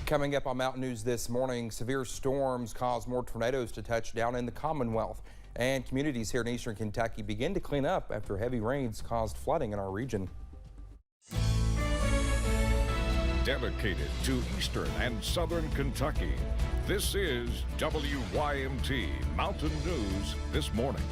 Coming up on Mountain News this morning, severe storms caused more tornadoes to touch down in the Commonwealth, and communities here in eastern Kentucky begin to clean up after heavy rains caused flooding in our region. Dedicated to eastern and southern Kentucky, this is WYMT Mountain News this morning.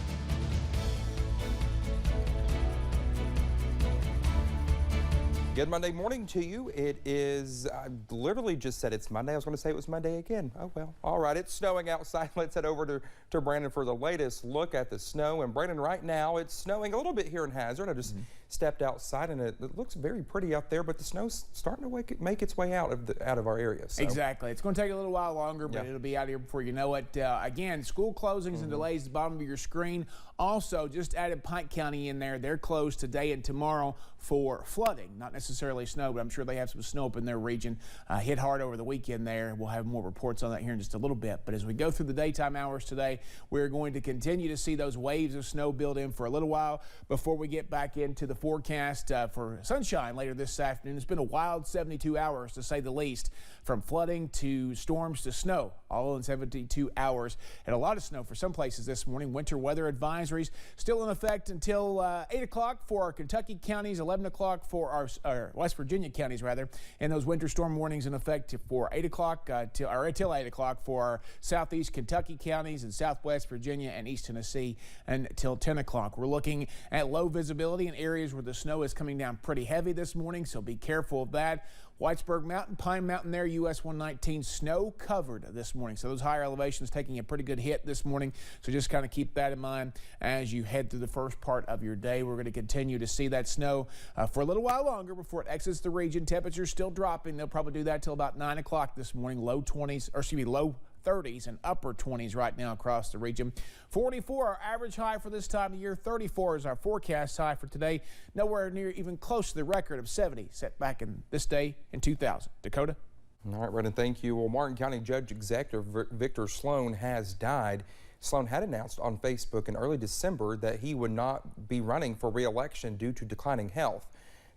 Good Monday morning to you. It is, I literally just said it's Monday. I was going to say it was Monday again. Oh, well. All right. It's snowing outside. Let's head over to Brandon for the latest look at the snow. And Brandon, right now it's snowing a little bit here in Hazard. I just stepped outside and it looks very pretty out there, but the snow's starting to make its way out of our area. So. Exactly. It's going to take a little while longer, but it'll be out here before you know it. Again, school closings and delays at the bottom of your screen. Also, just added Pike County in there. They're closed today and tomorrow for flooding. Not necessarily snow, but I'm sure they have some snow up in their region. Hit hard over the weekend there. We'll have more reports on that here in just a little bit. But as we go through the daytime hours today, we're going to continue to see those waves of snow build in for a little while before we get back into the forecast for sunshine later this afternoon. It's been a wild 72 hours, to say the least, from flooding to storms to snow, all in 72 hours. And a lot of snow for some places this morning. Winter weather advisories still in effect until 8 o'clock for our Kentucky counties, 11 o'clock for our West Virginia counties, rather. And those winter storm warnings in effect for 8 o'clock until 8 o'clock for our southeast Kentucky counties and southwest Virginia and East Tennessee until 10 o'clock. We're looking at low visibility in areas where the snow is coming down pretty heavy this morning, so be careful of that. Whitesburg Mountain, Pine Mountain there, US 119, snow covered this morning. So those higher elevations taking a pretty good hit this morning. So just kind of keep that in mind as you head through the first part of your day. We're going to continue to see that snow for a little while longer before it exits the region. Temperatures still dropping. They'll probably do that till about 9 o'clock this morning. Low 30s and upper 20s right now across the region. 44 our average high for this time of year. 34 is our forecast high for today. Nowhere near even close to the record of 70 set back in this day in 2000. Dakota? All right, Brendan, thank you. Well, Martin County Judge Executive Victor Sloan has died. Sloan had announced on Facebook in early December that he would not be running for re-election due to declining health.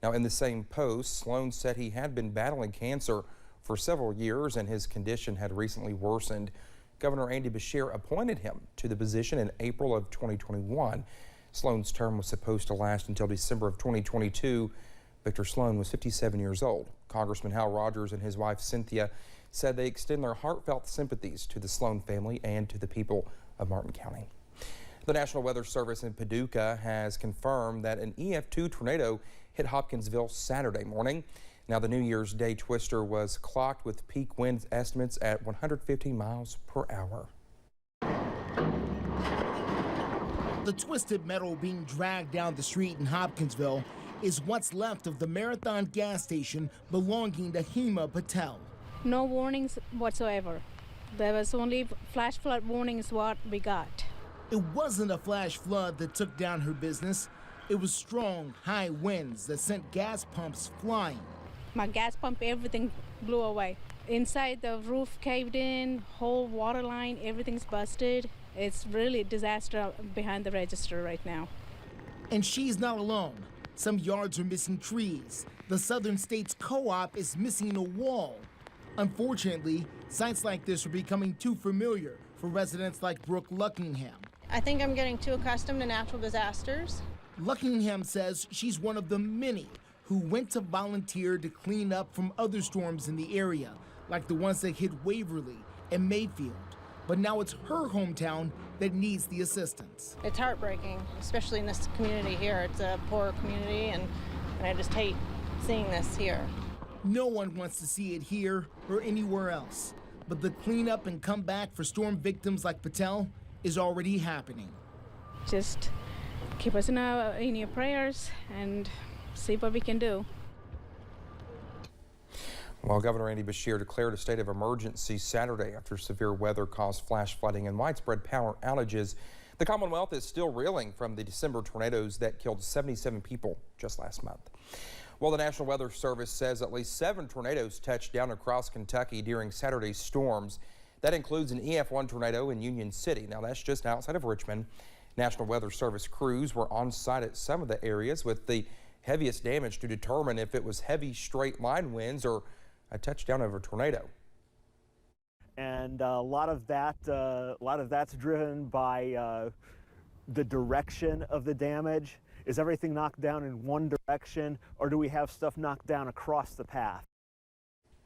Now, in the same post, Sloan said he had been battling cancer for several years and his condition had recently worsened. Governor Andy Beshear appointed him to the position in April of 2021. Sloan's term was supposed to last until December of 2022. Victor Sloan was 57 years old. Congressman Hal Rogers and his wife Cynthia said they extend their heartfelt sympathies to the Sloan family and to the people of Martin County. The National Weather Service in Paducah has confirmed that an EF2 tornado hit Hopkinsville Saturday morning. Now, the New Year's Day twister was clocked with peak wind estimates at 115 miles per hour. The twisted metal being dragged down the street in Hopkinsville is what's left of the Marathon gas station belonging to Hema Patel. No warnings whatsoever. There was only flash flood warnings what we got. It wasn't a flash flood that took down her business. It was strong, high winds that sent gas pumps flying. My gas pump, everything blew away. Inside, the roof caved in, whole water line, everything's busted. It's really a disaster behind the register right now. And she's not alone. Some yards are missing trees. The Southern States Co-op is missing a wall. Unfortunately, sites like this are becoming too familiar for residents like Brooke Luckingham. I think I'm getting too accustomed to natural disasters. Luckingham says she's one of the many who went to volunteer to clean up from other storms in the area, like the ones that hit Waverly and Mayfield. But now it's her hometown that needs the assistance. It's heartbreaking, especially in this community here. It's a poor community, and I just hate seeing this here. No one wants to see it here or anywhere else. But the cleanup and comeback for storm victims like Patel is already happening. Just keep us in your prayers and see what we can do. Well, Governor Andy Beshear declared a state of emergency Saturday after severe weather caused flash flooding and widespread power outages. The Commonwealth is still reeling from the December tornadoes that killed 77 people just last month. Well, the National Weather Service says at least 7 tornadoes touched down across Kentucky during Saturday's storms. That includes an EF1 tornado in Union City. Now, that's just outside of Richmond. National Weather Service crews were on site at some of the areas with the heaviest damage to determine if it was heavy straight line winds or a touchdown of a tornado. and a lot of that's driven by the direction of the damage. Is everything knocked down in one direction, or do we have stuff knocked down across the path?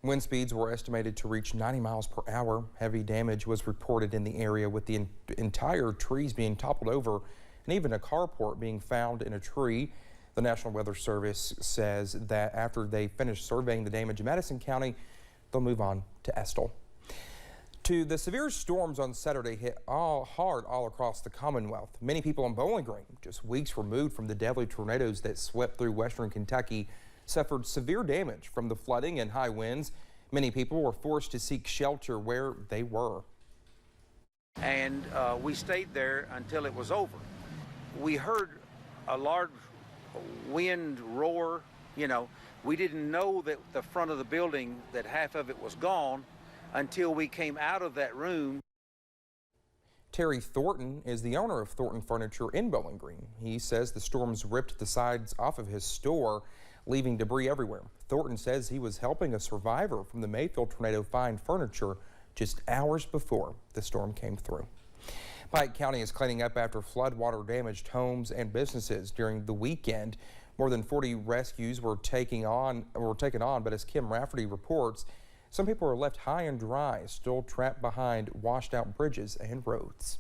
Wind speeds were estimated to reach 90 miles per hour. Heavy damage was reported in the area, with the entire trees being toppled over and even a carport being found in a tree. The National Weather Service says that after they finish surveying the damage in Madison County, they'll move on to Estill. The severe storms on Saturday hit hard all across the Commonwealth. Many people in Bowling Green, just weeks removed from the deadly tornadoes that swept through western Kentucky, suffered severe damage from the flooding and high winds. Many people were forced to seek shelter where they were. And we stayed there until it was over. We heard a large wind roar. You know, we didn't know that the front of the building, that half of it was gone, until we came out of that room. Terry Thornton is the owner of Thornton Furniture in Bowling Green. He says the storms ripped the sides off of his store, leaving debris everywhere. Thornton says he was helping a survivor from the Mayfield tornado find furniture just hours before the storm came through. Pike County is cleaning up after floodwater damaged homes and businesses during the weekend. More than 40 rescues were taken on, but as Kim Rafferty reports, some people are left high and dry, still trapped behind washed out bridges and roads.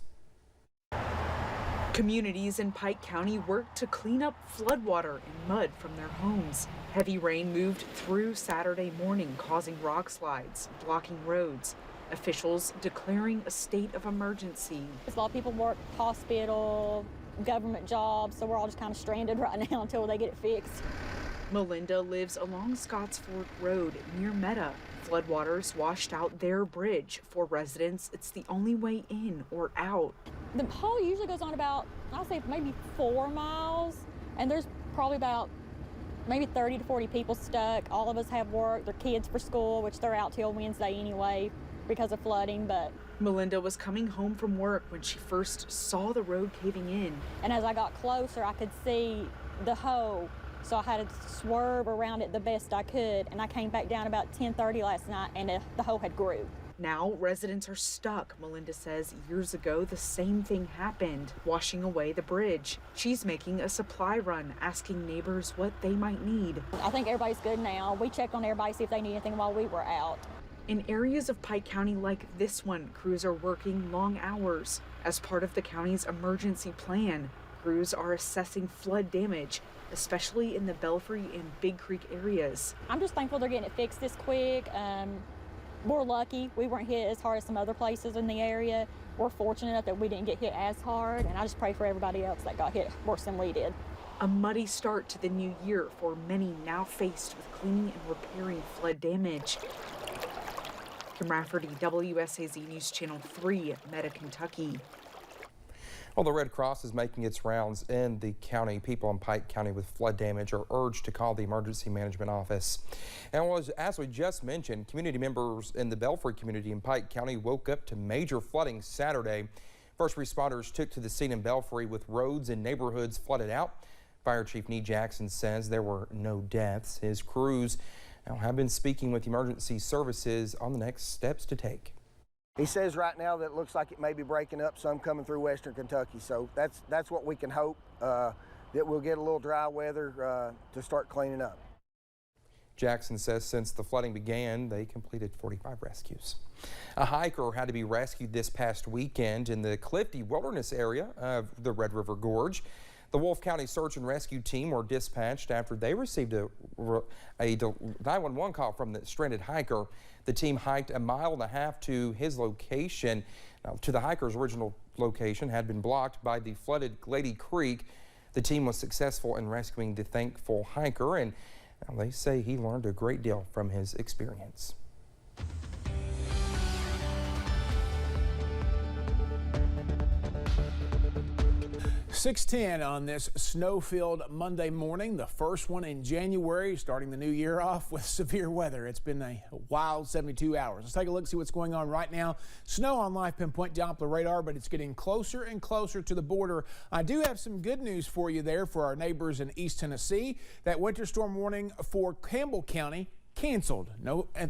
Communities in Pike County worked to clean up floodwater and mud from their homes. Heavy rain moved through Saturday morning, causing rock slides, blocking roads. Officials declaring a state of emergency. A lot of people work hospital, government jobs, so we're all just kind of stranded right now until they get it fixed. Melinda lives along Scottsford Road near Meta. Floodwaters washed out their bridge. For residents, it's the only way in or out. The hole usually goes on about, I'll say maybe 4 miles, and there's probably about maybe 30 to 40 people stuck. All of us have work, their kids for school, which they're out till Wednesday anyway because of flooding. But Melinda was coming home from work when she first saw the road caving in. And as I got closer, I could see the hole. So I had to swerve around it the best I could, and I came back down about 10:30 last night, and the hole had grew. Now residents are stuck. Melinda says years ago the same thing happened, washing away the bridge. She's making a supply run, asking neighbors what they might need. I think everybody's good now. We checked on everybody to see if they need anything while we were out. In areas of Pike County like this one, crews are working long hours. As part of the county's emergency plan, crews are assessing flood damage, especially in the Belfry and Big Creek areas. I'm just thankful they're getting it fixed this quick. We're lucky we weren't hit as hard as some other places in the area. We're fortunate enough that we didn't get hit as hard, and I just pray for everybody else that got hit worse than we did. A muddy start to the new year for many now faced with cleaning and repairing flood damage. Kim Rafferty, WSAZ News Channel 3, Meta, Kentucky. Well, the Red Cross is making its rounds in the county. People in Pike County with flood damage are urged to call the Emergency Management Office. And as we just mentioned, community members in the Belfry community in Pike County woke up to major flooding Saturday. First responders took to the scene in Belfry with roads and neighborhoods flooded out. Fire Chief Nee Jackson says there were no deaths. His crews now have been speaking with emergency services on the next steps to take. He says right now that it looks like it may be breaking up some coming through western Kentucky, so that's what we can hope, that we'll get a little dry weather to start cleaning up. Jackson says since the flooding began, they completed 45 rescues. A hiker had to be rescued this past weekend in the Clifty Wilderness area of the Red River Gorge. The Wolfe County Search and Rescue Team were dispatched after they received a 911 call from the stranded hiker. The team hiked 1.5 miles to his location. Now, to the hiker's original location had been blocked by the flooded Glady Creek. The team was successful in rescuing the thankful hiker, and they say he learned a great deal from his experience. 6:10 on this snow-filled Monday morning, the first one in January, starting the new year off with severe weather. It's been a wild 72 hours. Let's take a look, see what's going on right now. Snow on live pinpoint Doppler radar, but it's getting closer and closer to the border. I do have some good news for you there for our neighbors in East Tennessee. That winter storm warning for Campbell County canceled.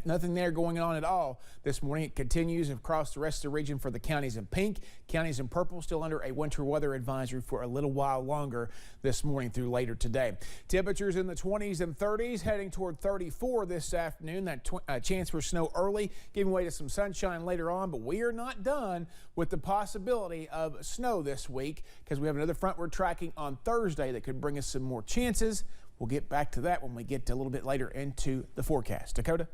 Nothing there going on at all this morning. It continues across the rest of the region for the counties in pink. Counties in purple still under a winter weather advisory for a little while longer this morning through later today. Temperatures in the 20s and 30s, heading toward 34 this afternoon. That chance for snow early, giving way to some sunshine later on. But we are not done with the possibility of snow this week, because we have another front we're tracking on Thursday that could bring us some more chances. We'll get back to that when we get a little bit later into the forecast. Dakota?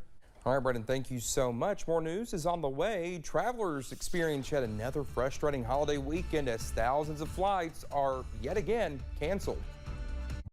All right, Brendan, thank you so much. More news is on the way. Travelers experience yet another frustrating holiday weekend as thousands of flights are yet again canceled.